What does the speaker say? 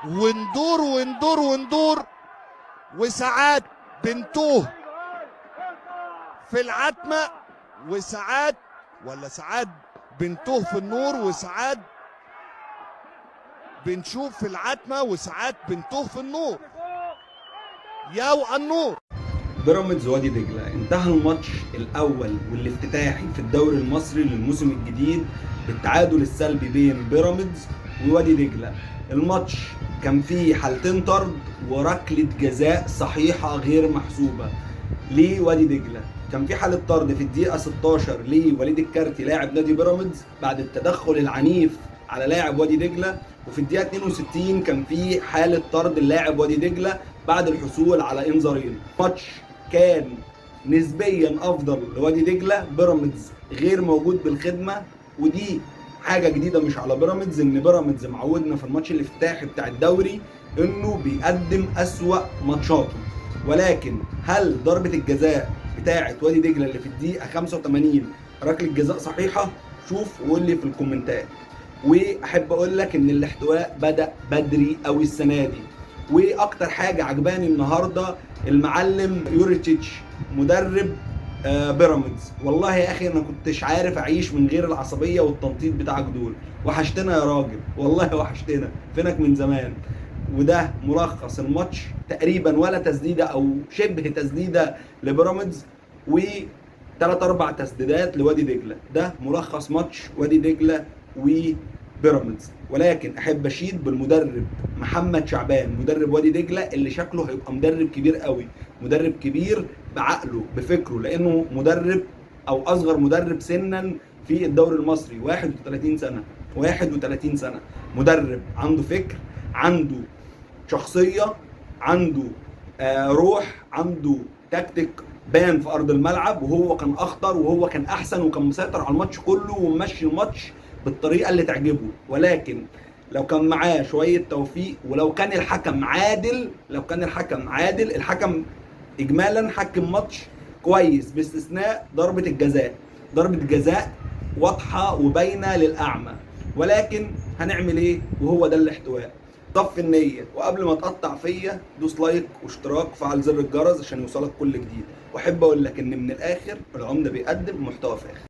وندور وندور وندور، وساعات بنتوه في العتمة، وساعات ساعات بنتوه في النور، وساعات بنشوف في العتمة، وساعات بنتوه في النور. يا النور. بيراميدز وادي دجله انتهى الماتش الاول والافتتاحي في الدوري المصري للموسم الجديد بالتعادل السلبي بين بيراميدز ووادي دجله. الماتش كان فيه حالتين طرد وركله جزاء صحيحه غير محسوبه لوادي دجله. كان في حاله طرد في الدقيقه 16 لوليد الكارتي لاعب نادي بيراميدز بعد التدخل العنيف على لاعب وادي دجله، وفي الدقيقه 62 كان في حاله طرد اللاعب وادي دجله بعد الحصول على انذارين. ماتش كان نسبيا افضل لوادي دجله، بيراميدز غير موجود بالخدمه، ودي حاجه جديده مش على بيراميدز، ان بيراميدز معودنا في الماتش الافتتاحي بتاع الدوري انه بيقدم اسوأ ماتشاته. ولكن هل ضربه الجزاء بتاعه وادي دجله اللي في الدقيقه 85 ركله جزاء صحيحه؟ شوف وقول لي في الكومنتات. واحب اقول لك ان الاحتواء بدا بدري قوي السنه دي، واكتر حاجه عجباني النهارده المعلم يوريتشيتش مدرب بيراميدز. والله يا اخي انا كنتش عارف اعيش من غير العصبيه والتنطيط بتاعك دول. وحشتنا يا راجل، والله وحشتنا، فينك من زمان. وده ملخص الماتش تقريبا، ولا تسديده او شبه تسديده لبيراميدز، وثلاث اربع تسديدات لوادي دجله. ده ملخص ماتش وادي دجله وبيراميدز. ولكن احب اشيد بالمدرب محمد شعبان مدرب وادي دجله، اللي شكله هيبقى مدرب كبير قوي، مدرب كبير بعقله بفكره، لانه مدرب او اصغر مدرب سنا في الدوري المصري، 31 سنه. 31 سنه مدرب عنده فكر، عنده شخصيه، عنده روح، عنده تكتيك بان في ارض الملعب، وهو كان اخطر وهو كان احسن وكان مسيطر على الماتش كله وممشي الماتش بالطريقه اللي تعجبه. ولكن لو كان معاه شويه توفيق، ولو كان الحكم عادل، الحكم اجمالا حكم ماتش كويس باستثناء ضربه الجزاء. ضربه الجزاء واضحه وباينه للاعمى، ولكن هنعمل ايه؟ وهو ده الاحتواء. طف النية، وقبل ما تقطع فيا دوس لايك واشتراك وفعل زر الجرس عشان يوصلك كل جديد. واحب اقول لك ان من الاخر العمدة بيقدم محتوى فاخر.